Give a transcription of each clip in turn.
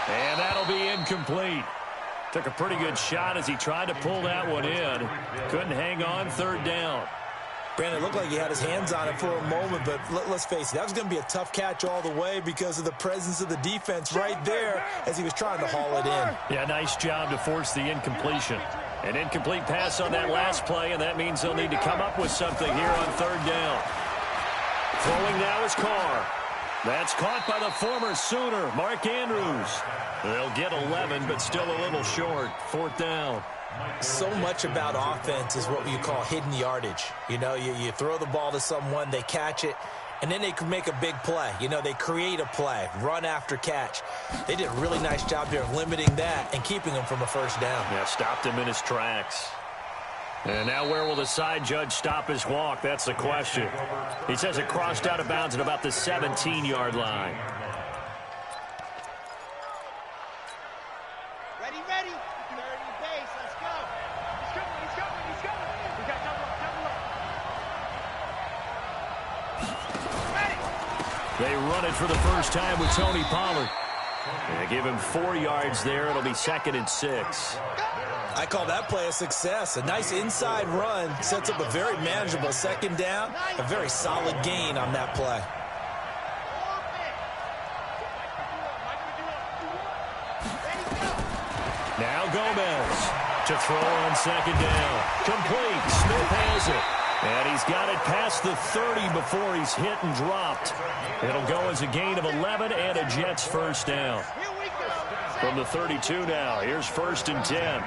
And that'll be incomplete. Took a pretty good shot as he tried to pull that one in. Couldn't hang on, third down. Brandon, it looked like he had his hands on it for a moment, but let's face it, that was going to be a tough catch all the way because of the presence of the defense right there as he was trying to haul it in. Yeah, nice job to force the incompletion. An incomplete pass on that last play, and that means they'll need to come up with something here on third down. Throwing now is Carr. That's caught by the former Sooner, Mark Andrews. They'll get 11, but still a little short. Fourth down. So much about offense is what you call hidden yardage. You know, you throw the ball to someone, they catch it, and then they can make a big play. You know, they create a play, run after catch. They did a really nice job here of limiting that and keeping him from a first down. Yeah, stopped him in his tracks. And now where will the side judge stop his walk? That's the question. He says it crossed out of bounds at about the 17-yard line. Ready. Third and base. Let's go. He's coming. We got double up. Ready. They run it for the first time with Tony Pollard. They give him 4 yards there. It'll be 2nd and 6. I call that play a success. A nice inside run sets up a very manageable second down. A very solid gain on that play. Now Gomez to throw on second down. Complete. Smith has it. And he's got it past the 30 before he's hit and dropped. It'll go as a gain of 11 and a Jets first down. From the 32 now, here's 1st and 10.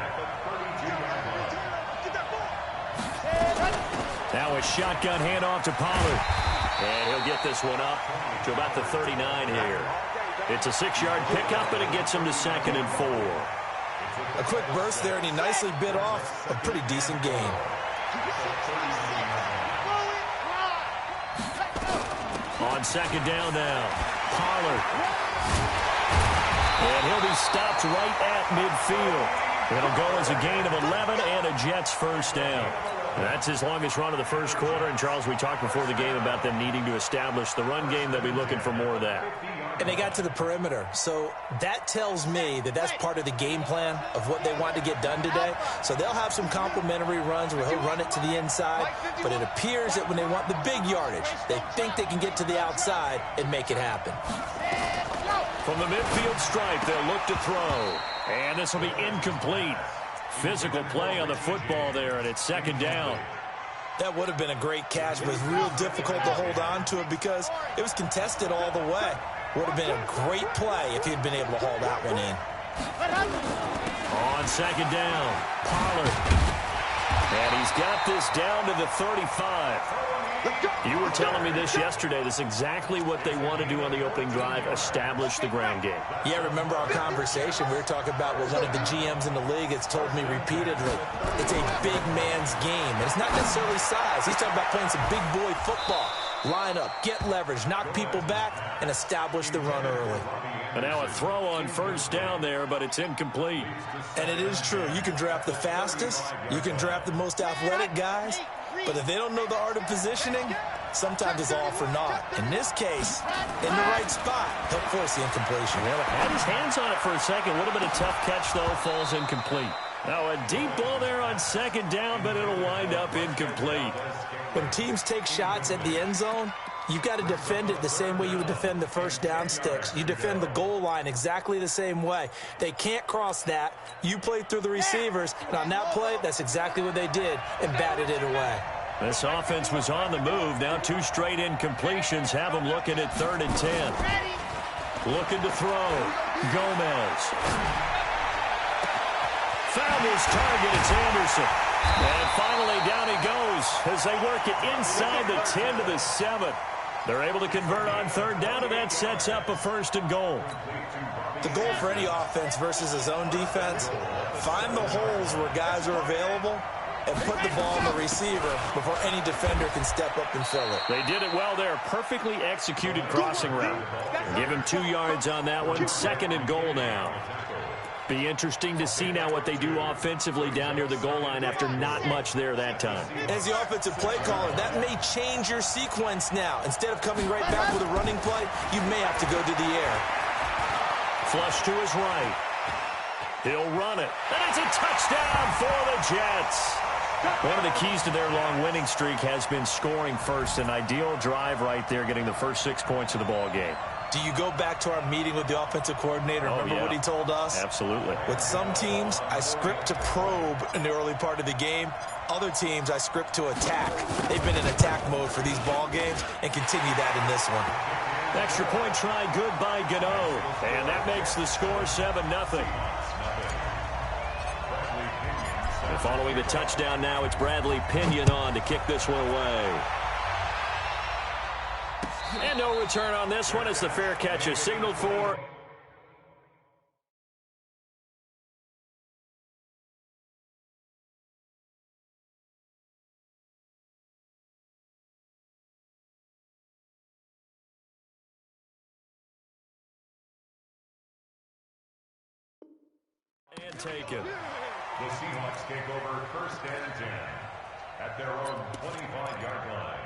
Now a shotgun handoff to Pollard. And he'll get this one up to about the 39 here. It's a 6-yard pickup, and it gets him to 2nd and 4. A quick burst there, and he nicely bit off a pretty decent gain. On second down now, Pollard. And he'll be stopped right at midfield. It'll go as a gain of 11 and a Jets first down. That's his longest run of the first quarter. And, Charles, we talked before the game about them needing to establish the run game. They'll be looking for more of that. And they got to the perimeter. So that tells me that that's part of the game plan of what they want to get done today. So they'll have some complementary runs where he'll run it to the inside. But it appears that when they want the big yardage, they think they can get to the outside and make it happen. From the midfield stripe, they'll look to throw. And this will be incomplete. Physical play on the football there, and it's second down. That would have been a great catch, but it's real difficult to hold on to it because it was contested all the way. Would have been a great play if he'd been able to haul that one in. On second down, Pollard. And he's got this down to the 35. You were telling me this yesterday. This is exactly what they want to do on the opening drive, establish the ground game. Yeah, remember our conversation. We were talking about what one of the GMs in the league has told me repeatedly. It's a big man's game, and it's not necessarily size. He's talking about playing some big boy football. Line up, get leverage, knock people back, and establish the run early. And now a throw on first down there, but it's incomplete. And it is true. You can draft the fastest. You can draft the most athletic guys. But if they don't know the art of positioning, sometimes it's all for naught. In this case, in the right spot, he'll force the incompletion. Well, had his hands on it for a second. Would have been a tough catch, though. Falls incomplete. Now a deep ball there on second down, but it'll wind up incomplete. When teams take shots at the end zone, you've got to defend it the same way you would defend the first down sticks. You defend the goal line exactly the same way. They can't cross that. You play through the receivers, and on that play, that's exactly what they did and batted it away. This offense was on the move. Now 2 straight incompletions have them looking at 3rd and 10. Looking to throw. Gomez. Found his target. It's Anderson. And finally down he goes as they work it inside the 10 to the 7. They're able to convert on 3rd down, and that sets up a 1st and goal. The goal for any offense versus a zone defense, find the holes where guys are available and put the ball on the receiver before any defender can step up and fill it. They did it well there. Perfectly executed crossing route. Give him 2 yards on that one. 2nd and goal now. Be interesting to see now what they do offensively down near the goal line after not much there that time. As the offensive play caller, that may change your sequence now. Instead of coming right back with a running play, you may have to go to the air. flush to his right. He'll run it. And it's a touchdown for the Jets. One of the keys to their long winning streak has been scoring first. An ideal drive right there, getting the first 6 points of the ball game. Do you go back to our meeting with the offensive coordinator? Remember what he told us? Absolutely. With some teams, I script to probe in the early part of the game. Other teams, I script to attack. They've been in attack mode for these ball games and continue that in this one. Extra point try good by Gano. And that makes the score 7-0. And following the touchdown now, it's Bradley Pinion on to kick this one away. And no return on this one as the fair catch is signaled for. And taken. The Seahawks take over 1st and 10 at their own 25-yard line.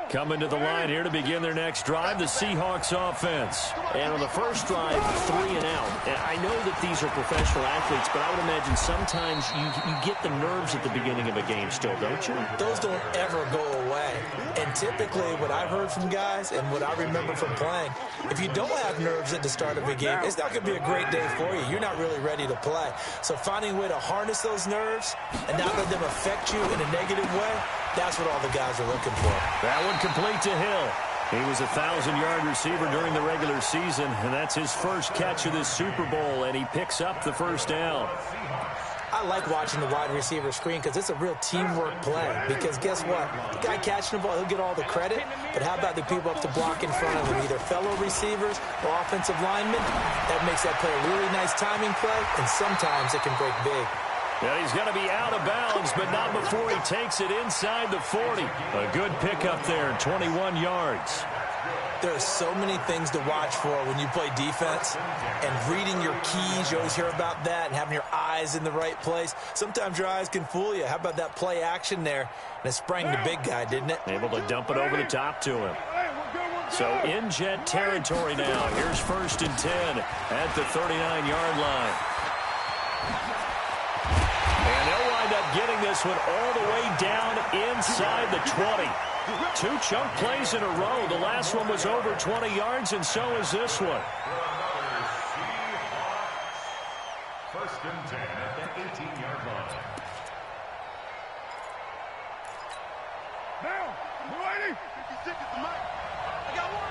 Coming to the line here to begin their next drive, the Seahawks offense. And on the first drive, 3 and out. And I know that these are professional athletes, but I would imagine sometimes you get the nerves at the beginning of a game still, don't you? Those don't ever go away. And typically what I've heard from guys and what I remember from playing, if you don't have nerves at the start of a game, it's not going to be a great day for you. You're not really ready to play. So finding a way to harness those nerves and not let them affect you in a negative way, that's what all the guys are looking for. That one complete to Hill. He was a 1,000-yard receiver during the regular season, and that's his first catch of this Super Bowl, and he picks up the first down. I like watching the wide receiver screen because it's a real teamwork play. Because guess what? The guy catching the ball, he'll get all the credit. But how about the people up to block in front of him, either fellow receivers or offensive linemen? That makes that play a really nice timing play, and sometimes it can break big. Yeah, he's going to be out of bounds, but not before he takes it inside the 40. A good pickup there, 21 yards. There are so many things to watch for when you play defense, and reading your keys, you always hear about that, and having your eyes in the right place. Sometimes your eyes can fool you. How about that play action there? And it sprang the big guy, didn't it? Able to dump it over the top to him. So in Jet territory now. Here's 1st and 10 at the 39-yard line. And they'll wind up getting this one all the way down inside the 20. 2 chunk plays in a row. The last one was over 20 yards, and so is this one. 1st and 10 at the 18-yard line. Now, righty. 56 at the mic. I got one.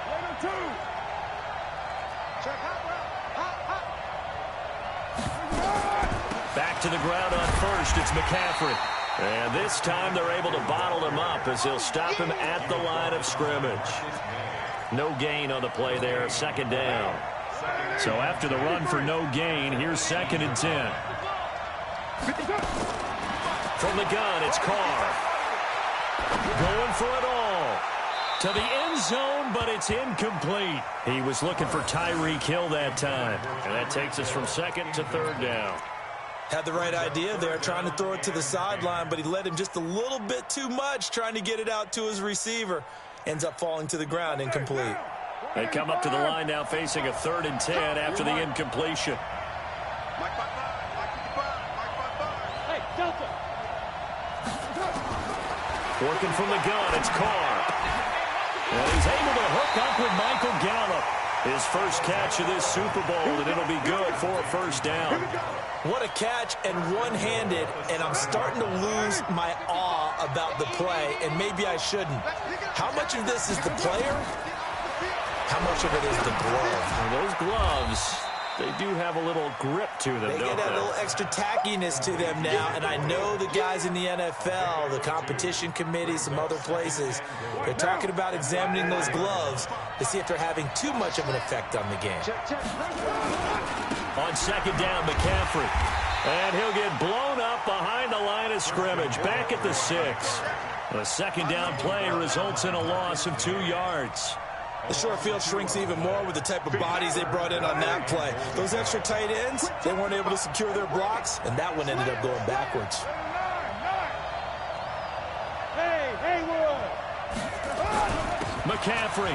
Later 2. Check hot route. Hot. Back to the ground on 1st. It's McCaffrey. And this time they're able to bottle him up as they'll stop him at the line of scrimmage. No gain on the play there, 2nd down. So after the run for no gain, here's 2nd and 10. From the gun, it's Carr. Going for it all. To the end zone, but it's incomplete. He was looking for Tyreek Hill that time. And that takes us from 2nd to 3rd down. Had the right idea there, trying to throw it to the sideline, but he led him just a little bit too much, trying to get it out to his receiver. Ends up falling to the ground, incomplete. They come up to the line now facing a 3rd and 10 after the incompletion. Hey, Delta. Working from the gun, it's Carr. And he's able to hook up with Michael Gallup. His first catch of this Super Bowl, and it'll be good for a 1st down. What a catch, and one-handed, and I'm starting to lose my awe about the play, and maybe I shouldn't. How much of this is the player? How much of it is the glove? Well, those gloves, they do have a little grip to them, They don't get they? a little extra tackiness to them now, and I know the guys in the NFL, the competition committee, some other places, they're talking about examining those gloves to see if they're having too much of an effect on the game. On 2nd down, McCaffrey. And he'll get blown up behind the line of scrimmage, back at the 6. The 2nd down play results in a loss of 2 yards. The short field shrinks even more with the type of bodies they brought in on that play. Those extra tight ends, they weren't able to secure their blocks, and that one ended up going backwards. Hey, McCaffrey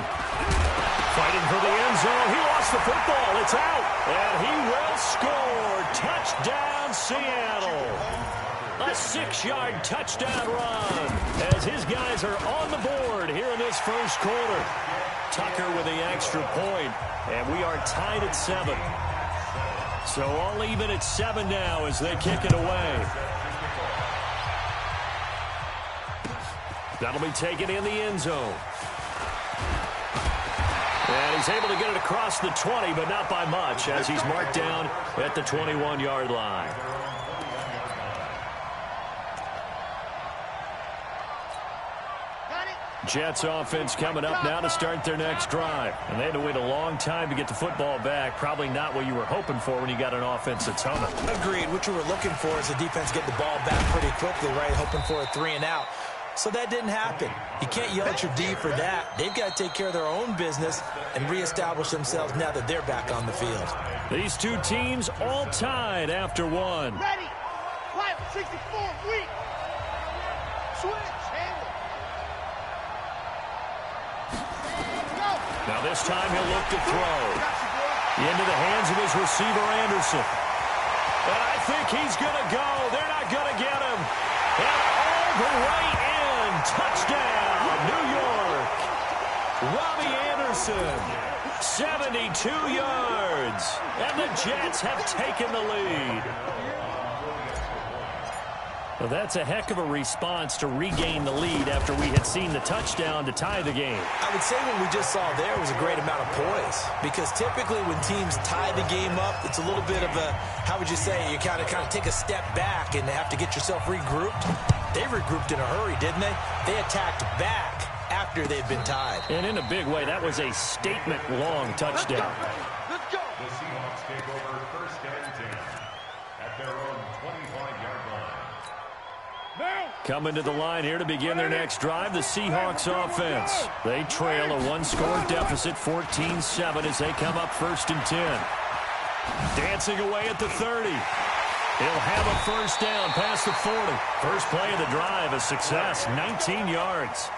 fighting for the end zone. He lost the football. It's out. And he will score. Touchdown, Seattle. A 6-yard touchdown run as his guys are on the board here in this first quarter. Tucker with the extra point, and we are tied at 7. So all even at 7 now as they kick it away. That'll be taken in the end zone. And he's able to get it across the 20, but not by much as he's marked down at the 21-yard line. Jets offense coming up now to start their next drive. And they had to wait a long time to get the football back. Probably not what you were hoping for when you got an offense that's humming. Agreed. What you were looking for is the defense get the ball back pretty quickly, right? Hoping for a 3-and-out. So that didn't happen. You can't yell at your D for that. They've got to take care of their own business and reestablish themselves now that they're back on the field. These two teams all tied after one. Ready. Live 64. Weak. Switch. Handle. Now this time he'll look to throw. Into the hands of his receiver, Anderson. And I think he's going to go. They're not going to get him. And all the way in. Touchdown, New York. Robbie Anderson, 72 yards. And the Jets have taken the lead. Well, that's a heck of a response to regain the lead after we had seen the touchdown to tie the game. I would say what we just saw there was a great amount of poise, because typically when teams tie the game up, it's a little bit of a, how would you say, you kind of take a step back and have to get yourself regrouped. They regrouped in a hurry, didn't they? They attacked back after they'd been tied. And in a big way, that was a statement-long touchdown. Let's go. The Seahawks take over first and 10 at their own 25-yard line. Coming to the line here to begin their next drive, the Seahawks offense. They trail a one-score deficit, 14-7, as they come up first and 10. Dancing away at the 30. He'll have a first down past the 40. First play of the drive, a success, 19 yards.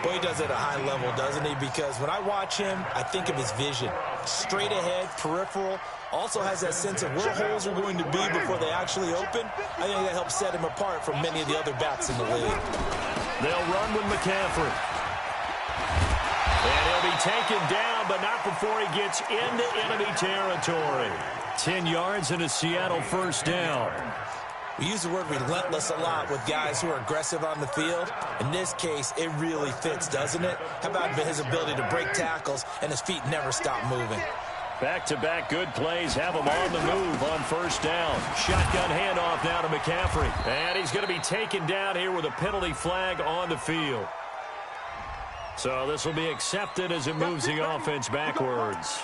Boy, he does it at a high level, doesn't he? Because when I watch him, I think of his vision. Straight ahead, peripheral. Also has that sense of where holes are going to be before they actually open. I think that helps set him apart from many of the other backs in the league. They'll run with McCaffrey. And he'll be taken down, but not before he gets into enemy territory. 10 yards and a Seattle first down. We use the word relentless a lot with guys who are aggressive on the field. In this case, it really fits, doesn't it? How about his ability to break tackles and his feet never stop moving? Back-to-back good plays have him on the move on first down. Shotgun handoff now to McCaffrey. And he's going to be taken down here with a penalty flag on the field. So this will be accepted as it moves the offense backwards.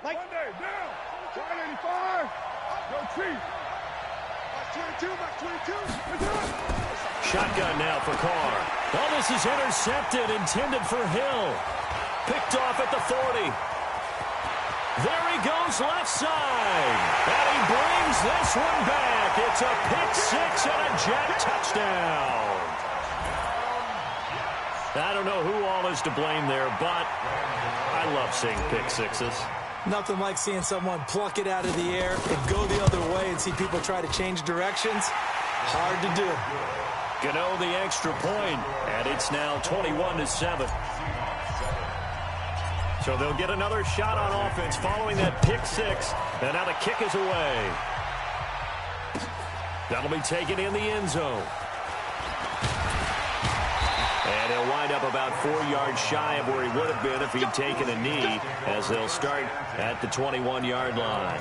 Monday, down. 185. Go Chief. Mark 22, Mark 22. Shotgun now for Carr. Oh, this is intercepted, intended for Hill. Picked off at the 40. There he goes left side. And he brings this one back. It's a pick six and a Jet touchdown. I don't know who all is to blame there, but I love seeing pick sixes. Nothing like seeing someone pluck it out of the air and go the other way and see people try to change directions. Hard to do. Gano the extra point, and it's now 21-7. So they'll get another shot on offense following that pick six, and now the kick is away. That'll be taken in the end zone. And he'll wind up about 4 yards shy of where he would have been if he'd taken a knee, as they'll start at the 21-yard line.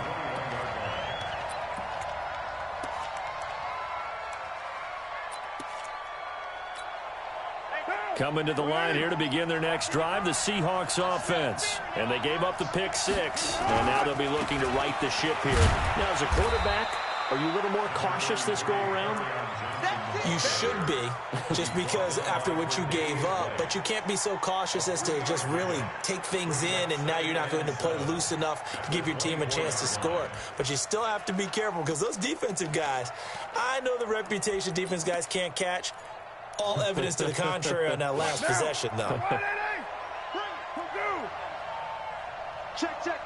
Coming to the line here to begin their next drive, the Seahawks offense. And they gave up the pick six, and now they'll be looking to right the ship here. Now, as a quarterback, are you a little more cautious this go-around? You should be, just because after what you gave up, but you can't be so cautious as to just really take things in, and now you're not going to play loose enough to give your team a chance to score. But you still have to be careful, because those defensive guys, I know the reputation defense guys can't catch. All evidence to the contrary on that last possession, though. Check.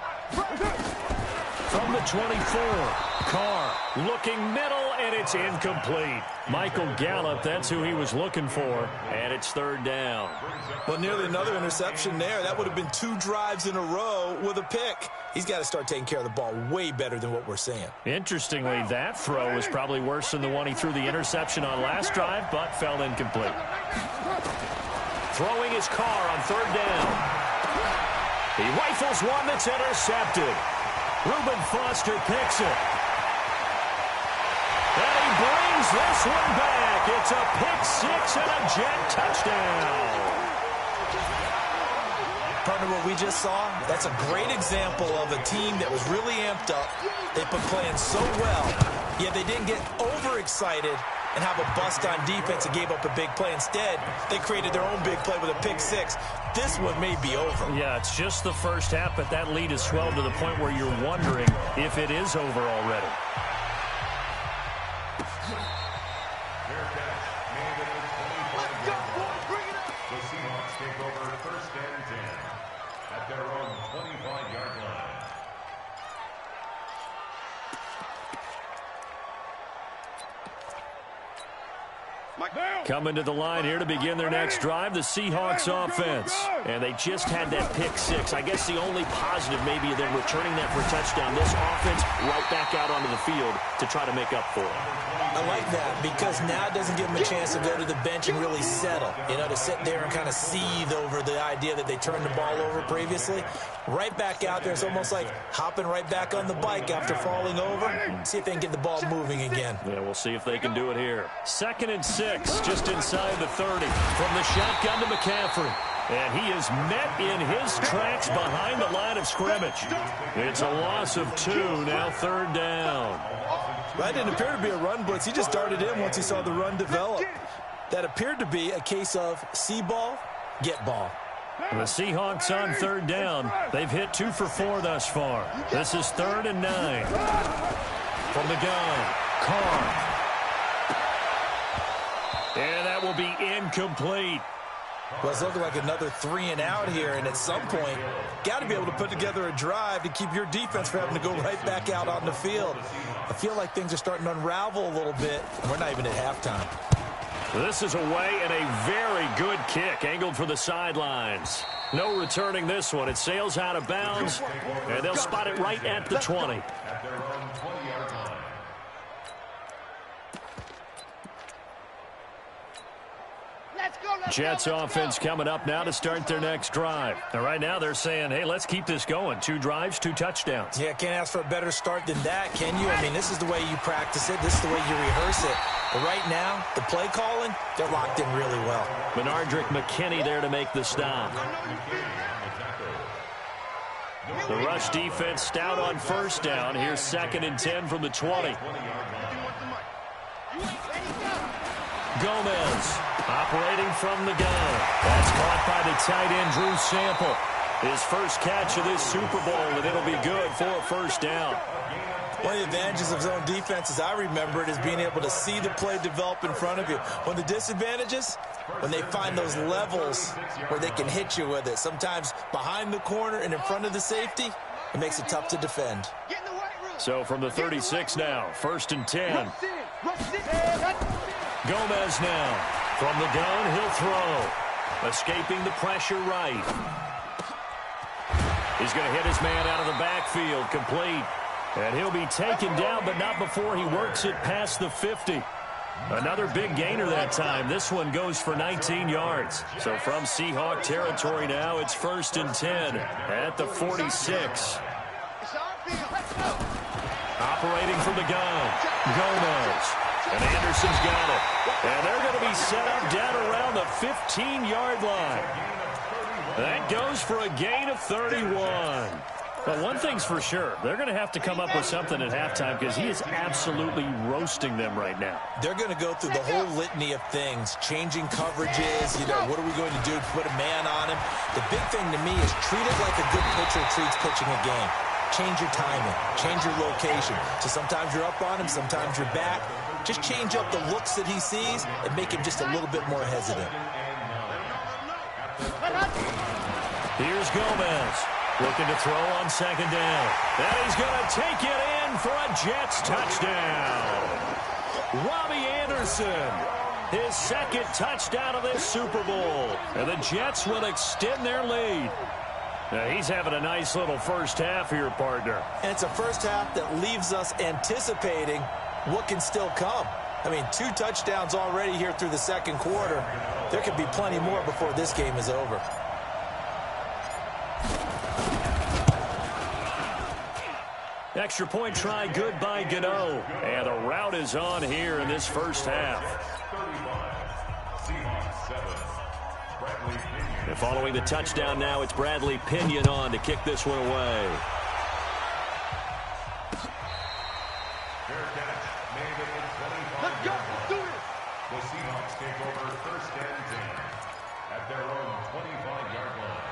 From the 24, Carr looking middle, and it's incomplete. Michael Gallup, that's who he was looking for, and it's third down. Well, nearly another interception there. That would have been 2 drives in a row with a pick. He's got to start taking care of the ball way better than what we're seeing. Interestingly, that throw was probably worse than the one he threw the interception on last drive, but fell incomplete. Throwing his Carr on third down. He rifles one that's intercepted. Reuben Foster picks it. And he brings this one back. It's a pick 6 and a Jet touchdown. Partner, what we just saw, that's a great example of a team that was really amped up. They've been playing so well, yet they didn't get overexcited and have a bust on defense and gave up a big play. Instead, they created their own big play with a pick 6. This one may be over. Yeah, it's just the first half, but that lead has swelled to the point where you're wondering if it is over already. The Seahawks take over first and 10 at their own 25-yard line. Coming to the line here to begin their next drive, the Seahawks offense. And they just had that pick 6. I guess the only positive maybe them returning that for a touchdown. This offense right back out onto the field to try to make up for it. I like that, because now it doesn't give them a chance to go to the bench and really settle. You know, to sit there and kind of seethe over the idea that they turned the ball over previously. Right back out there, it's almost like hopping right back on the bike after falling over. See if they can get the ball moving again. Yeah, we'll see if they can do it here. 2nd and 6, just inside the 30. From the shotgun to McCaffrey. And he is met in his tracks behind the line of scrimmage. It's a loss of 2, now third down. That didn't appear to be a run blitz. He just darted in once he saw the run develop. That appeared to be a case of see ball, get ball. The Seahawks on third down. They've hit 2 for 4 thus far. This is 3rd and 9. From the gun, Carr. And that will be incomplete. Well, it's looking like another 3 and out here, and at some point, got to be able to put together a drive to keep your defense from having to go right back out on the field. I feel like things are starting to unravel a little bit. We're not even at halftime. This is away, and a very good kick angled for the sidelines. No returning this one. It sails out of bounds, and they'll spot it right at the 20. At their own 20-yard line. Jets offense coming up now to start their next drive. Now, right now they're saying, hey, let's keep this going. 2 drives, 2 touchdowns. Yeah, can't ask for a better start than that, can you? I mean, this is the way you practice it. This is the way you rehearse it. But right now, the play calling, they're locked in really well. Benardrick McKinney there to make the stop. The rush defense stout on first down. Here's 2nd and 10 from the 20. Gomez operating from the gun. That's caught by the tight end, Drew Sample. His first catch of this Super Bowl, and it'll be good for a first down. One of the advantages of zone defense, as I remember it, is being able to see the play develop in front of you. One of the disadvantages, when they find those levels where they can hit you with it, sometimes behind the corner and in front of the safety, it makes it tough to defend. So from the 36 now, 1st and 10. Gomez now. From the gun, he'll throw. Escaping the pressure right. He's going to hit his man out of the backfield, complete. And he'll be taken down, but not before he works it past the 50. Another big gainer that time. This one goes for 19 yards. So from Seahawk territory now, it's 1st and 10 at the 46. Operating from the gun, Gomez. And Anderson's got it. And they're going to be set up down around the 15-yard line. That goes for a gain of 31. Well, one thing's for sure. They're going to have to come up with something at halftime because he is absolutely roasting them right now. They're going to go through the whole litany of things, changing coverages, what are we going to do to put a man on him? The big thing to me is treat it like a good pitcher treats pitching a game. Change your timing, change your location. So sometimes you're up on him, sometimes you're back. Just change up the looks that he sees and make him just a little bit more hesitant. Here's Gomez. Looking to throw on second down. And he's going to take it in for a Jets touchdown. Robbie Anderson, his second touchdown of this Super Bowl. And the Jets will extend their lead. Now, he's having a nice little first half here, partner. And it's a first half that leaves us anticipating what can still come. I mean, 2 touchdowns already here through the second quarter. There could be plenty more before this game is over. Extra point try good by Gano. And the route is on here in this first half. And following the touchdown now, it's Bradley Pinion on to kick this one away. Let's go. Do it. The Seahawks take over first and 10 at their own 25-yard line.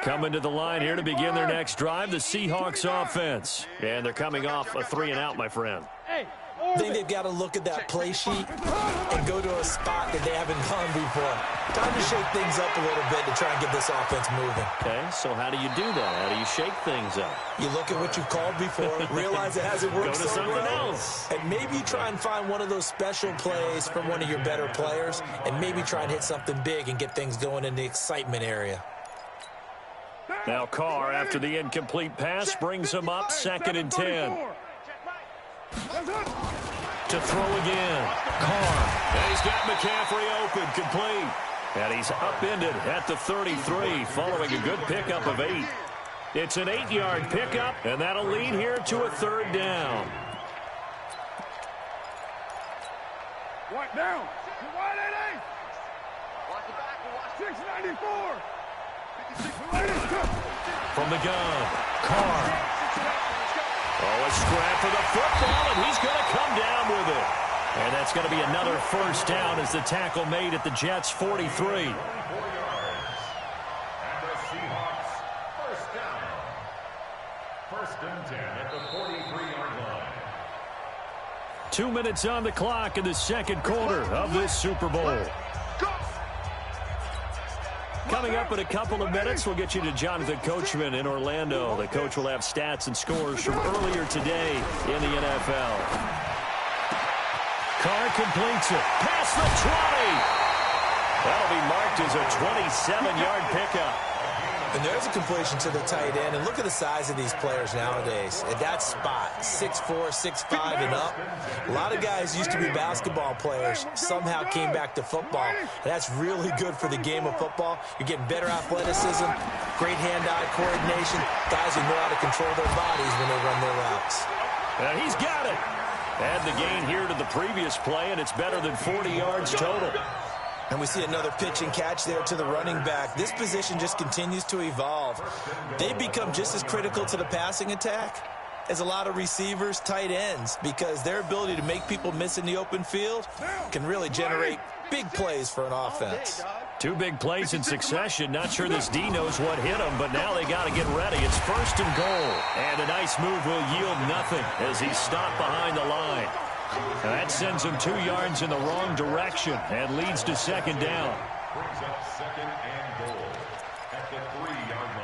Coming to the line here to begin their next drive, the Seahawks offense. And they're coming off a 3-and-out, my friend. I think they've got to look at that play sheet and go to a spot that they haven't gone before. Time to shake things up a little bit to try and get this offense moving. Okay, so how do you do that? How do you shake things up? You look at what you've called before, realize it hasn't worked Go to so something well, else. and maybe try and find one of those special plays from one of your better players, and maybe try and hit something big and get things going in the excitement area. Now Carr, after the incomplete pass, brings him up 2nd and 10. To throw again. Carr. And he's got McCaffrey open, complete. And he's upended at the 33, following a good pickup of 8. It's an 8-yard pickup, and that'll lead here to a 3rd down. White down. White 88. Watch the back. Watch 694. From the gun, Carr. Oh, a scrap for the football, and he's going to come down with it. And that's going to be another first down as the tackle made at the Jets' 43. 44 yards. And the Seahawks first down. 1st and 10 at the 43-yard line. 2 minutes on the clock in the second quarter of this Super Bowl. Coming up in a couple of minutes, we'll get you to Jonathan Coachman in Orlando. The coach will have stats and scores from earlier today in the NFL. Carr completes it. Past the 20. That'll be marked as a 27-yard pickup. And there's a completion to the tight end. And look at the size of these players nowadays. At that spot, 6'4", 6'5", and up. A lot of guys used to be basketball players, somehow came back to football. And that's really good for the game of football. You're getting better athleticism, great hand-eye coordination, guys who know how to control their bodies when they run their routes. And he's got it. Add the gain here to the previous play, and it's better than 40 yards total. And we see another pitch and catch there to the running back. This position just continues to evolve. They become just as critical to the passing attack as a lot of receivers, tight ends, because their ability to make people miss in the open field can really generate big plays for an offense. 2 big plays in succession. Not sure this D knows what hit him, but now they got to get ready. It's 1st and goal. And a nice move will yield nothing as he's stopped behind the line. And that sends him 2 yards in the wrong direction and leads to 2nd down. Brings up 2nd and goal at the 3-yard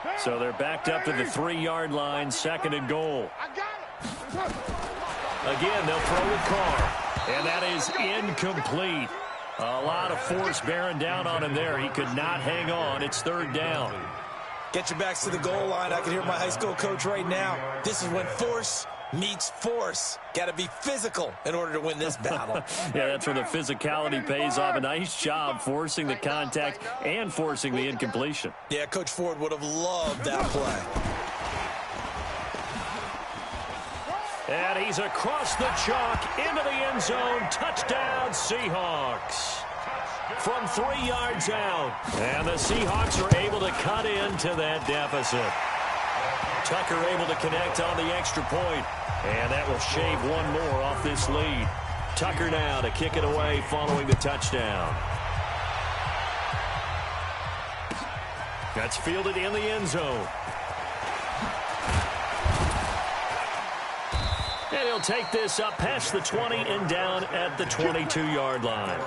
line. So they're backed up to the 3-yard line, 2nd and goal. Again, they'll throw with Carr. And that is incomplete. A lot of force bearing down on him there. He could not hang on. It's 3rd down. Get your backs to the goal line. I can hear my high school coach right now. This is when force meets force. Got to be physical in order to win this battle. Yeah, that's where the physicality pays off. A nice job forcing the contact and forcing the incompletion. Yeah, Coach Ford would have loved that play. And he's across the chalk into the end zone. Touchdown, Seahawks. From 3 yards out. And the Seahawks are able to cut into that deficit. Tucker able to connect on the extra point. And that will shave one more off this lead. Tucker now to kick it away following the touchdown. That's fielded in the end zone. And he'll take this up past the 20 and down at the 22-yard line.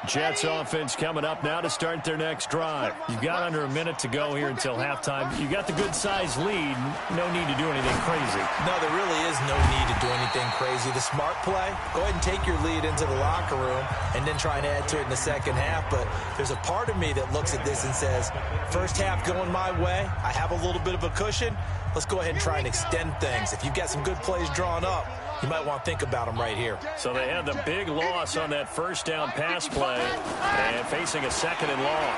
Jets offense coming up now to start their next drive. You've got under a minute to go here until halftime. You got the good-sized lead. No need to do anything crazy. No, there really is no need to do anything crazy. The smart play, go ahead and take your lead into the locker room and then try and add to it in the second half. But there's a part of me that looks at this and says, first half going my way. I have a little bit of a cushion. Let's go ahead and try and extend things. If you've got some good plays drawn up, you might want to think about them right here. So they had the big loss on that first down pass play and facing a second and long.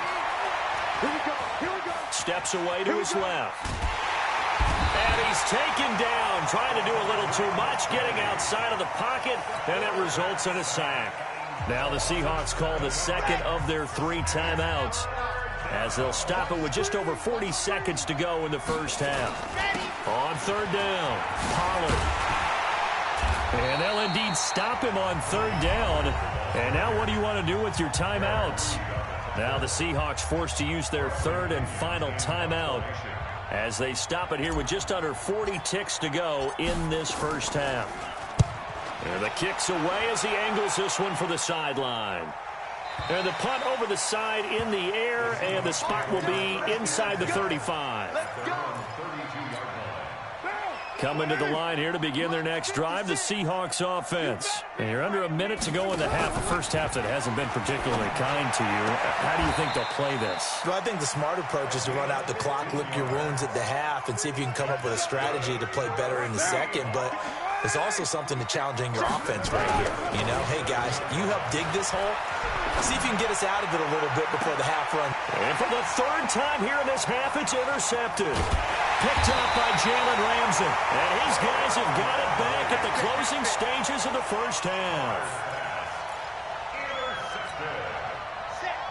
Steps away to his left. And he's taken down, trying to do a little too much, getting outside of the pocket, and it results in a sack. Now the Seahawks call the second of their 3 timeouts as they'll stop it with just over 40 seconds to go in the first half. On third down, Pollard. And they'll indeed stop him on third down. And now what do you want to do with your timeouts? Now the Seahawks forced to use their third and final timeout as they stop it here with just under 40 ticks to go in this first half. And the kick's away as he angles this one for the sideline. And the punt over the side in the air, and the spot will be inside the 35. Coming to the line here to begin their next drive, the Seahawks offense. And you're under a minute to go in the half. The first half that hasn't been particularly kind to you. How do you think they'll play this? Well, I think the smart approach is to run out the clock, lick your wounds at the half, and see if you can come up with a strategy to play better in the second. But there's also something to challenging your offense right here. You know, hey, guys, you help dig this hole. See if you can get us out of it a little bit before the half run. And for the third time here in this half, it's intercepted. Picked up by Jalen Ramsey. And his guys have got it back at the closing stages of the first half.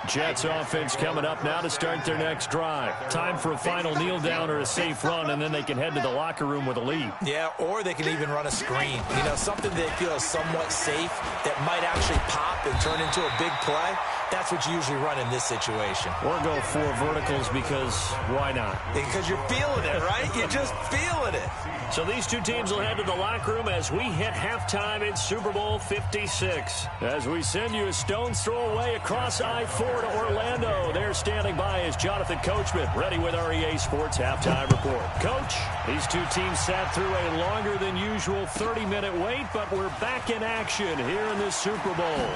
Jets offense coming up now to start their next drive. Time for a final kneel down or a safe run, and then they can head to the locker room with a lead. Yeah, or they can even run a screen. You know, something they feel is somewhat safe that might actually pop and turn into a big play. That's what you usually run in this situation. Or go 4 verticals because why not? Because you're feeling it, right? You're just feeling it. So these two teams will head to the locker room as we hit halftime in Super Bowl 56. As we send you a stone's throw away across I-4 to Orlando. There standing by is Jonathan Coachman, ready with our EA Sports Halftime Report. Coach, these two teams sat through a longer than usual 30-minute wait, but we're back in action here in this Super Bowl.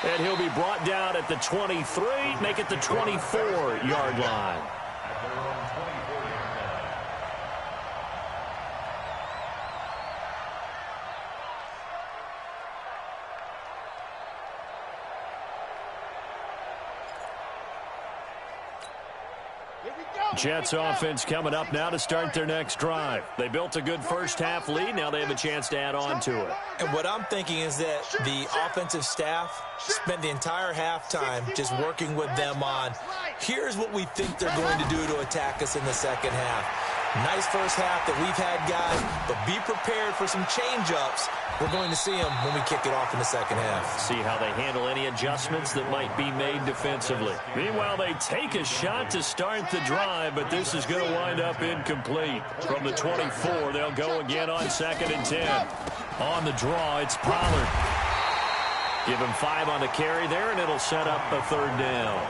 And he'll be brought down at the 23, make it the 24-yard line. Jets offense coming up now to start their next drive. They built a good first half lead. Now they have a chance to add on to it. And what I'm thinking is that the offensive staff spent the entire halftime just working with them on, here's what we think they're going to do to attack us in the second half. Nice first half that we've had, guys, but be prepared for some change-ups. We're going to see them when we kick it off in the second half. See how they handle any adjustments that might be made defensively. Meanwhile, they take a shot to start the drive, but this is going to wind up incomplete. From the 24, they'll go again on 2nd and 10. On the draw, it's Pollard. Give him 5 on the carry there, and it'll set up a third down.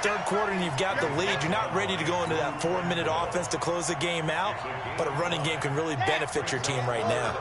Third quarter, and you've got the lead. You're not ready to go into that 4-minute offense to close the game out, but a running game can really benefit your team right now.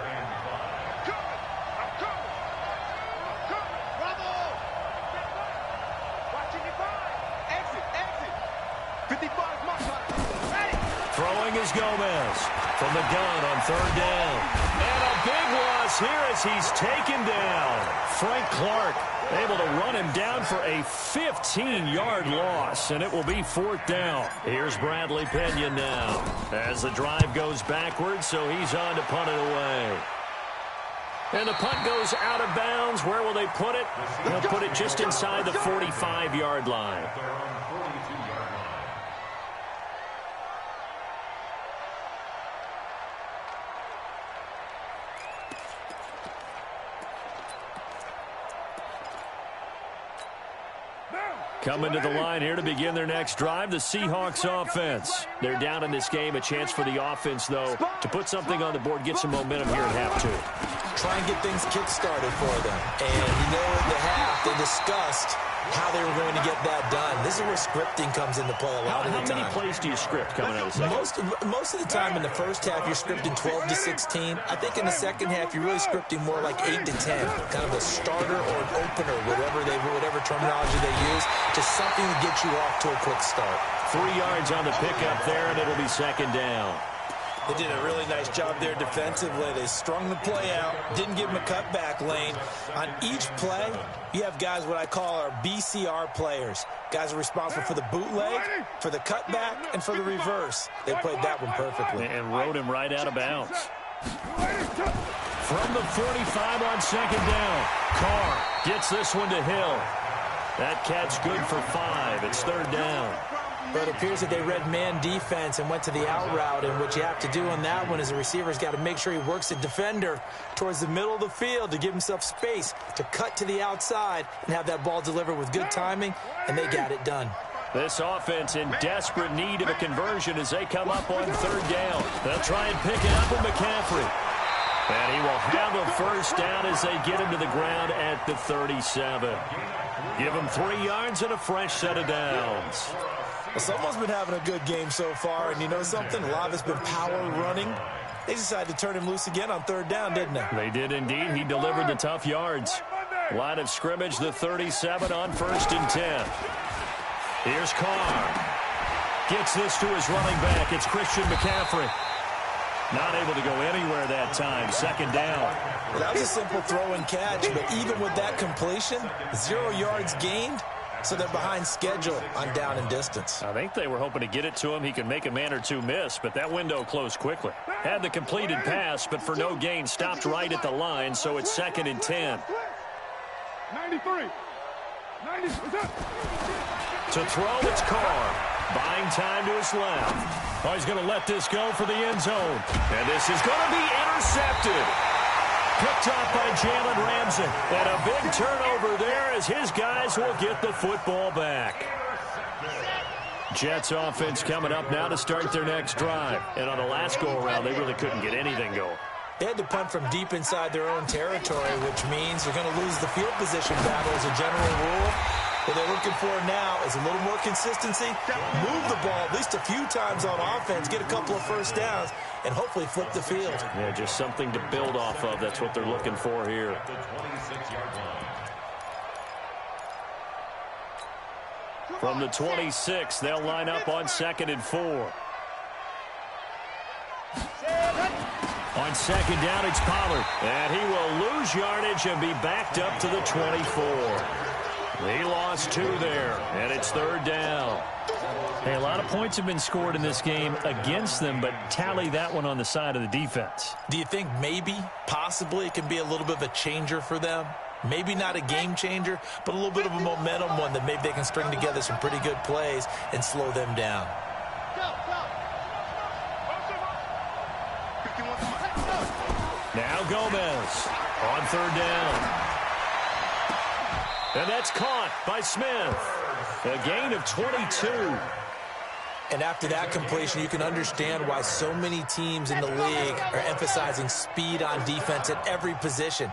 Throwing is Gomez from the gun on third down. And a big loss here as he's taken down. Frank Clark able to run him down for a 15-yard loss, and it will be fourth down. Here's Bradley Pena now as the drive goes backwards, so he's on to punt it away. And the punt goes out of bounds. Where will they put it? They'll put it just inside the 45-yard line. Coming to the line here to begin their next drive, the Seahawks offense. They're down in this game. A chance for the offense, though, to put something on the board, get some momentum here at half two. Try and get things kick-started for them. And, in the half, they discussed how they were going to get that done. This is where scripting comes into play a lot of the time. How many plays do you script coming out of the second? Most of the time in the first half, you're scripting 12 to 16. I think in the second half, you're really scripting more like 8 to 10, kind of a starter or an opener, whatever terminology they use, just something to get you off to a quick start. 3 yards on the pickup there, and it'll be second down. They did a really nice job there defensively. They strung the play out, didn't give them a cutback lane. On each play, you have guys what I call our BCR players. Guys are responsible for the bootleg, for the cutback, and for the reverse. They played that one perfectly. And rode him right out of bounds. From the 45 on second down, Carr gets this one to Hill. That catch good for 5. It's third down. But it appears that they read man defense and went to the out route, and what you have to do on that one is the receiver's got to make sure he works the defender towards the middle of the field to give himself space to cut to the outside and have that ball delivered with good timing, and they got it done. This offense in desperate need of a conversion as they come up on third down. They'll try and pick it up with McCaffrey. And he will have a first down as they get him to the ground at the 37. Give him 3 yards and a fresh set of downs. Well, someone's been having a good game so far, and you know something? A lot of it's been power running. They decided to turn him loose again on third down, didn't they? They did indeed. He delivered the tough yards. Line of scrimmage, the 37 on 1st and 10. Here's Carr. Gets this to his running back. It's Christian McCaffrey. Not able to go anywhere that time. Second down. Well, that was a simple throw and catch, but even with that completion, 0 yards gained. So they're behind schedule on down and distance. I think they were hoping to get it to him. He could make a man or two miss, but that window closed quickly. Had the completed pass, but for no gain, stopped right at the line, so it's 2nd and 10. 93. To throw, it's Carr. Buying time to his left. Oh, he's going to let this go for the end zone. And this is going to be intercepted. Picked off by Jalen Ramsey. And a big turnover there as his guys will get the football back. Jets offense coming up now to start their next drive. And on the last go-around, they really couldn't get anything going. They had to punt from deep inside their own territory, which means they're going to lose the field position battle as a general rule. What they're looking for now is a little more consistency, move the ball at least a few times on offense, get a couple of first downs, and hopefully flip the field. Yeah, just something to build off of. That's what they're looking for here. From the 26, they'll line up on 2nd and 4. On second down, it's Pollard. And he will lose yardage and be backed up to the 24. He lost 2 there, and it's third down. Hey, a lot of points have been scored in this game against them, but tally that one on the side of the defense. Do you think maybe, possibly, it can be a little bit of a changer for them? Maybe not a game changer, but a little bit of a momentum one that maybe they can string together some pretty good plays and slow them down. Now Gomez on third down. And that's caught by Smith. A gain of 22. And after that completion, you can understand why so many teams in the league are emphasizing speed on defense at every position.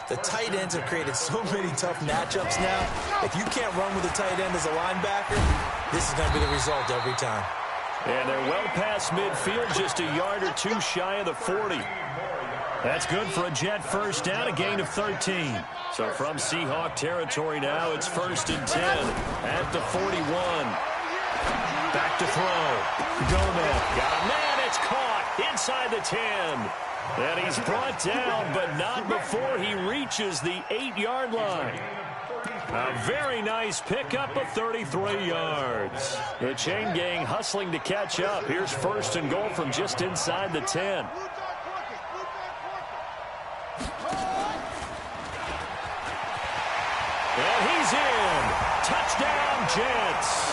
The tight ends have created so many tough matchups now. If you can't run with a tight end as a linebacker, this is going to be the result every time. And they're well past midfield, just a yard or 2 shy of the 40. That's good for a Jet first down, a gain of 13. So from Seahawk territory now, it's 1st and 10 at the 41. Back to throw. Gomez got a man. It's caught inside the 10. And he's brought down, but not before he reaches the 8-yard line. A very nice pickup of 33 yards. The chain gang hustling to catch up. Here's first and goal from just inside the 10. And he's in. Touchdown, Jets.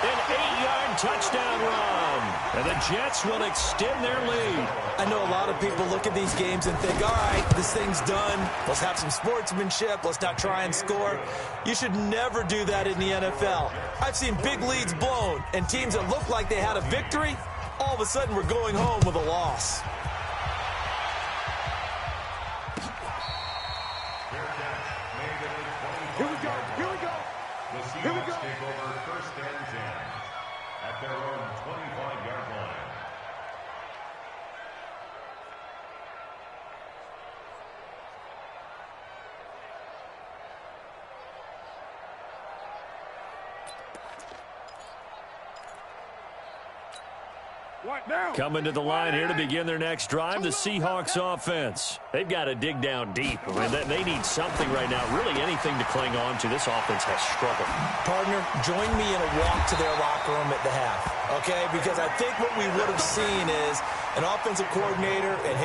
An 8-yard touchdown run. And the Jets will extend their lead. I know a lot of people look at these games and think, all right, this thing's done. Let's have some sportsmanship. Let's not try and score. You should never do that in the NFL. I've seen big leads blown, and teams that looked like they had a victory, all of a sudden we're going home with a loss. Here we go. Here we go. The Seahawks take over first and 10 at their own 25-yard line. What now? Coming to the line here to begin their next drive, the Seahawks offense. They've got to dig down deep. I mean, they need something right now, really anything to cling on to. This offense has struggled. Partner, join me in a walk to their locker room at the half, okay? Because I think what we would have seen is an offensive coordinator and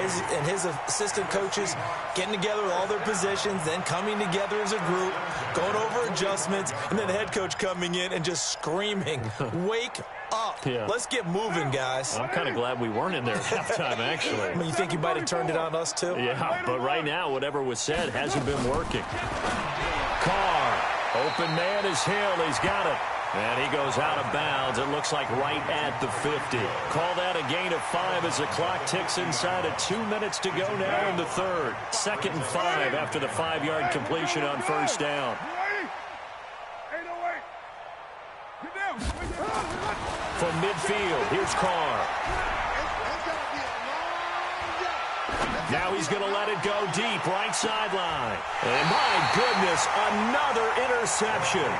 his assistant coaches getting together with all their positions, then coming together as a group, going over adjustments, and then the head coach coming in and just screaming, wake up. Yeah. Let's get moving, guys. I'm kind of glad we weren't in there at halftime, actually. I mean, you think you might have turned it on us, too? Yeah, but right now, whatever was said hasn't been working. Carr, open man is Hill. He's got it. And he goes out of bounds. It looks like right at the 50. Call that a gain of 5 as the clock ticks inside of 2 minutes to go now in the third. 2nd and 5 after the 5-yard completion on first down. From midfield, here's Carr. Now he's going to let it go deep, right sideline. And my goodness, another interception.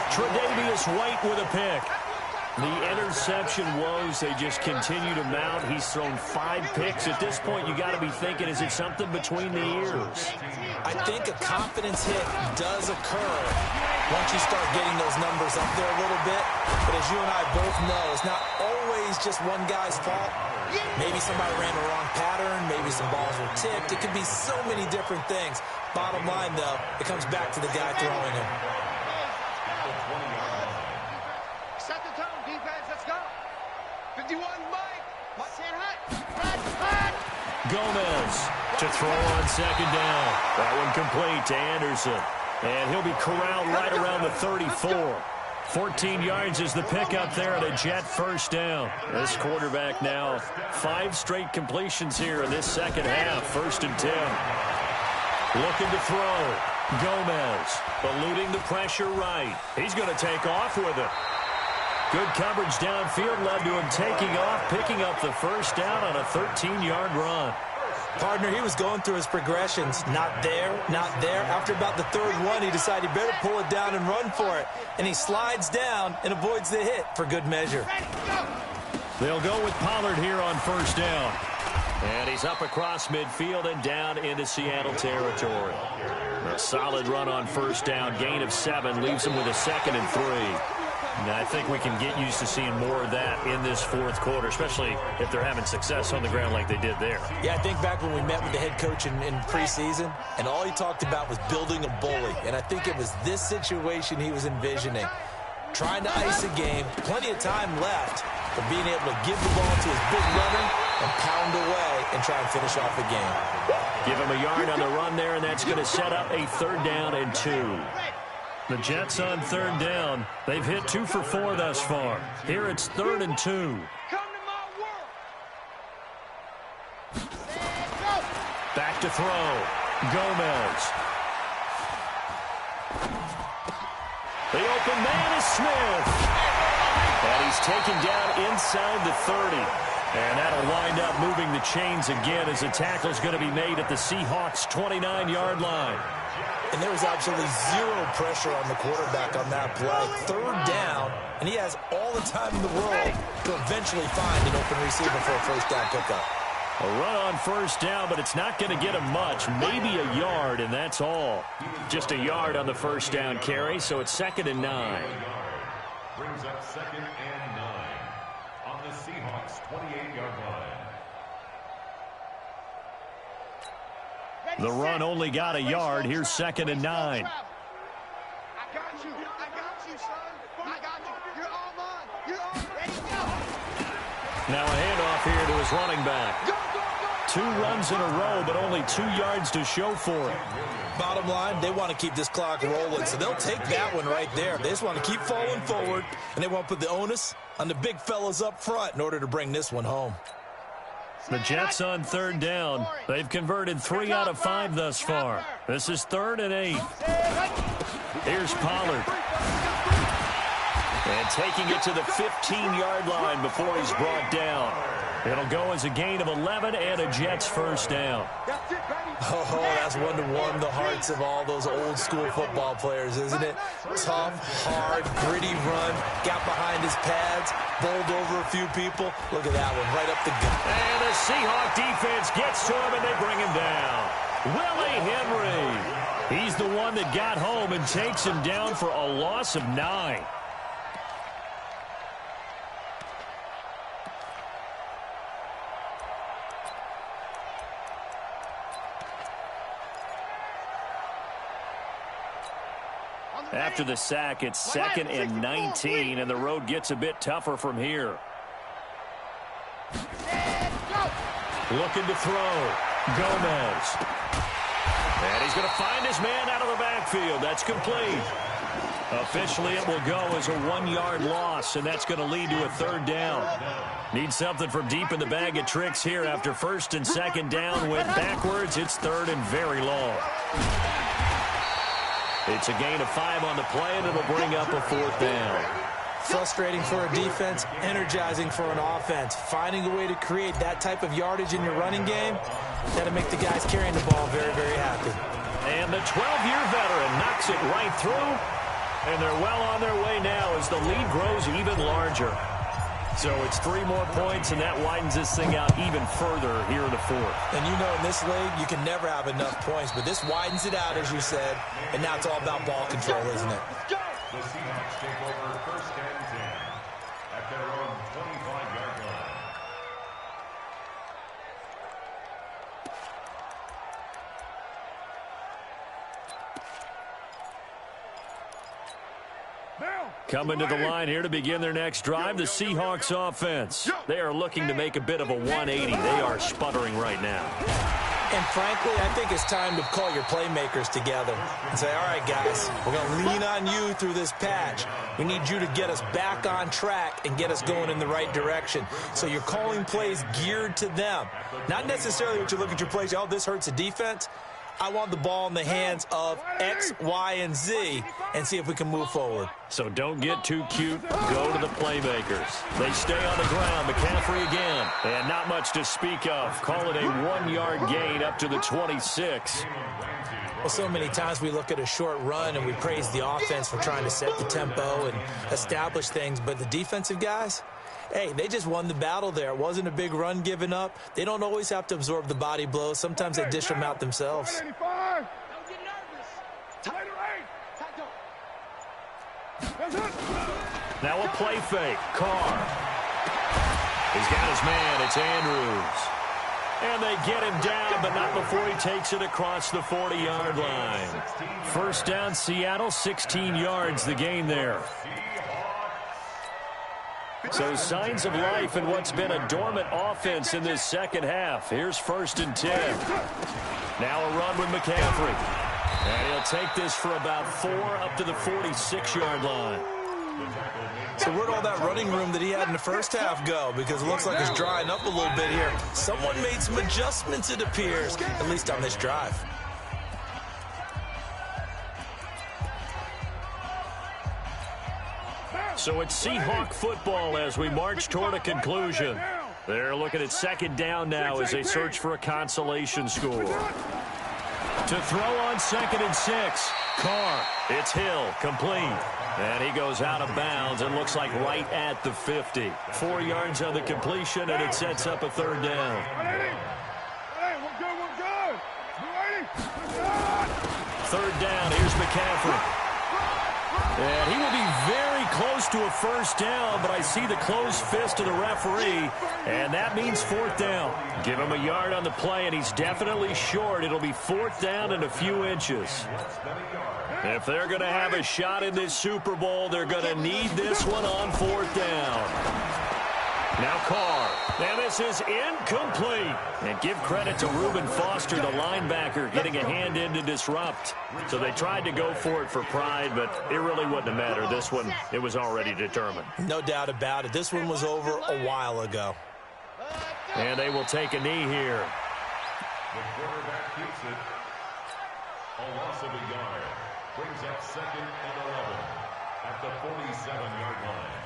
Tre'Davious White with a pick. The interception woes, they just continue to mount. He's thrown 5 picks. At this point, you got to be thinking, is it something between the ears? I think a confidence hit does occur once you start getting those numbers up there a little bit. But as you and I both know, it's not always just one guy's fault. Maybe somebody ran the wrong pattern. Maybe some balls were tipped. It could be so many different things. Bottom line, though, it comes back to the guy throwing him. Set the tone, defense. Let's go. 51, Mike. Stand high. Gomez to throw on 2nd down. That one complete to Anderson. And he'll be corralled right around the 34. 14 yards is the pickup there at a Jet first down. This quarterback now 5 straight completions here in this second half. 1st and 10. Looking to throw. Gomez eluding the pressure right. He's going to take off with it. Good coverage downfield led to him taking off, picking up the first down on a 13-yard run. Partner, he was going through his progressions. Not there, not there. After about the 3rd one, he decided he better pull it down and run for it. And he slides down and avoids the hit for good measure. They'll go with Pollard here on first down. And he's up across midfield and down into Seattle territory. A solid run on first down. Gain of 7 leaves him with a 2nd and 3. And I think we can get used to seeing more of that in this 4th quarter, especially if they're having success on the ground like they did there. Yeah, I think back when we met with the head coach in preseason, and all he talked about was building a bully. And I think it was this situation he was envisioning. Trying to ice a game, plenty of time left, but being able to give the ball to his big runner and pound away and try and finish off the game. Give him a yard on the run there, and that's going to set up a 3rd down and 2. The Jets on 3rd down. They've hit 2 for 4 thus far. Here it's 3rd and 2. Come to my world. Back to throw. Gomez. The open man is Smith. And he's taken down inside the 30. And that'll wind up moving the chains again as the tackle's going to be made at the Seahawks' 29-yard line. And there was absolutely zero pressure on the quarterback on that play. Third down, and he has all the time in the world to eventually find an open receiver for a first down pickup. A run on first down, but it's not going to get him much. Maybe a yard, and that's all. Just a yard on the first down carry, so it's 2nd and 9. Brings up 2nd and 9 on the Seahawks' 28-yard line. The run only got a yard. Here's 2nd and 9. I got you. I got you, son. I got you. You're all mine. You're all ready to go. Now a handoff here to his running back. Go, go, go. 2 runs in a row, but only 2 yards to show for it. Bottom line, they want to keep this clock rolling, so they'll take that one right there. They just want to keep falling forward, and they want to put the onus on the big fellas up front in order to bring this one home. The Jets on 3rd down. They've converted 3 out of 5 thus far. This is 3rd and 8. Here's Pollard. And taking it to the 15-yard line before he's brought down. It'll go as a gain of 11 and a Jets first down. Oh, that's one to warm the hearts of all those old-school football players, isn't it? Tough, hard, gritty run, got behind his pads, bowled over a few people. Look at that one, right up the gut. And the Seahawk defense gets to him, and they bring him down. Willie Henry. He's the one that got home and takes him down for a loss of 9. After the sack, it's 2nd and 19, and the road gets a bit tougher from here. Looking to throw. Gomez. And he's going to find his man out of the backfield. That's complete. Officially, it will go as a 1-yard loss, and that's going to lead to a 3rd down. Need something from deep in the bag of tricks here after 1st and 2nd down. Went backwards. It's 3rd and very long. It's a gain of 5 on the play, and it'll bring up a 4th down. Frustrating for a defense, energizing for an offense. Finding a way to create that type of yardage in your running game, that'll make the guys carrying the ball very, very happy. And the 12-year veteran knocks it right through, and they're well on their way now as the lead grows even larger. So it's 3 more points, and that widens this thing out even further here in the 4th. And you know, in this league, you can never have enough points, but this widens it out, as you said, and now it's all about ball control, isn't it? The Seahawks take over 1st and 10 at their own 25-yard line. Coming to the line here to begin their next drive, the Seahawks offense. They are looking to make a bit of a 180. They are sputtering right now. And frankly, I think it's time to call your playmakers together and say, all right, guys, we're going to lean on you through this patch. We need you to get us back on track and get us going in the right direction. So you're calling plays geared to them. Not necessarily what you look at your plays, oh, this hurts the defense. I want the ball in the hands of X, Y, and Z and see if we can move forward. So don't get too cute. Go to the playmakers. They stay on the ground. McCaffrey again. And not much to speak of. Call it a 1-yard gain up to the 26. Well, so many times we look at a short run and we praise the offense for trying to set the tempo and establish things. But the defensive guys, hey, they just won the battle there. It wasn't a big run given up. They don't always have to absorb the body blows. Sometimes they dish them out themselves. Now a play fake. Carr. He's got his man. It's Andrews. And they get him down, but not before he takes it across the 40-yard line. First down, Seattle, 16 yards, the gain there. So signs of life in what's been a dormant offense in this second half. Here's 1st and 10. Now a run with McCaffrey. And he'll take this for about 4 up to the 46-yard line. So where'd all that running room that he had in the first half go? Because it looks like it's drying up a little bit here. Someone made some adjustments, it appears, at least on this drive. So it's Seahawk football as we march toward a conclusion. They're looking at second down now as they search for a consolation score. To throw on 2nd and 6. Carr, it's Hill, complete. And he goes out of bounds and looks like right at the 50. 4 yards on the completion, and it sets up a 3rd down. Third down, here's McCaffrey. And he will be very close to a 1st down, but I see the closed fist of the referee, and that means 4th down. Give him a yard on the play, and he's definitely short. It'll be 4th down and a few inches. If they're going to have a shot in this Super Bowl, they're going to need this one on 4th down. Now Carr, and this is incomplete. And give credit to Reuben Foster, the linebacker, getting a hand in to disrupt. So they tried to go for it for pride, but it really wouldn't have mattered. This one, it was already determined. No doubt about it. This one was over a while ago. And they will take a knee here. The quarterback keeps it. A loss of a yard. Brings up 2nd and 11 at the 47-yard line.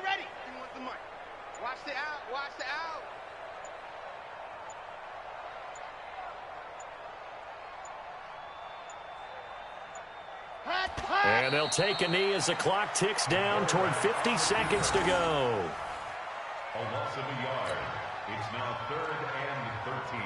Ready. You want the money. Watch the out. And they'll take a knee as the clock ticks down toward 50 seconds to go. A loss of a yard. It's now 3rd and 13.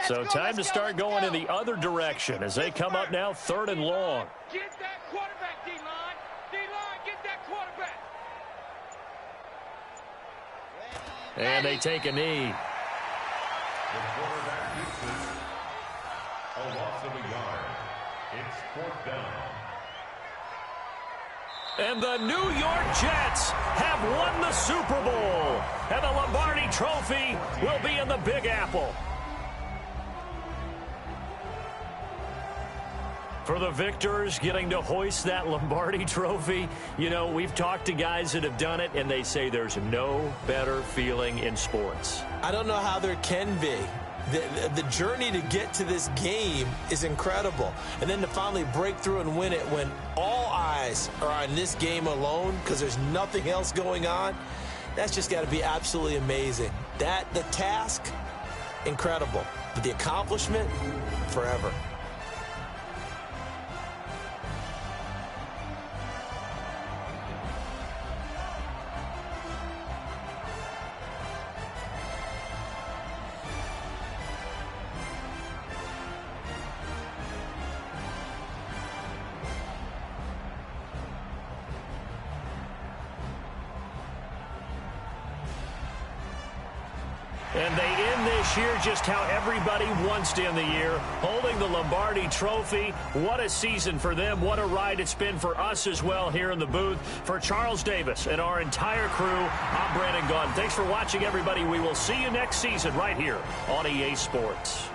So time to start going in the other direction as they come up now 3rd and long. Get that quarterback, D-line. D-line, get that quarterback. And they take a knee. The quarterback keeps it. A loss of a yard. It's 4th down. And the New York Jets have won the Super Bowl. And the Lombardi Trophy will be in the Big Apple. For the victors, getting to hoist that Lombardi Trophy, you know, we've talked to guys that have done it, and they say there's no better feeling in sports. I don't know how there can be. The journey to get to this game is incredible. And then to finally break through and win it when all eyes are on this game alone because there's nothing else going on, that's just got to be absolutely amazing. The task, incredible. But the accomplishment, forever. And they end this year just how everybody wants to end the year, holding the Lombardi Trophy. What a season for them. What a ride it's been for us as well here in the booth. For Charles Davis and our entire crew, I'm Brandon Gaudin. Thanks for watching, everybody. We will see you next season right here on EA Sports.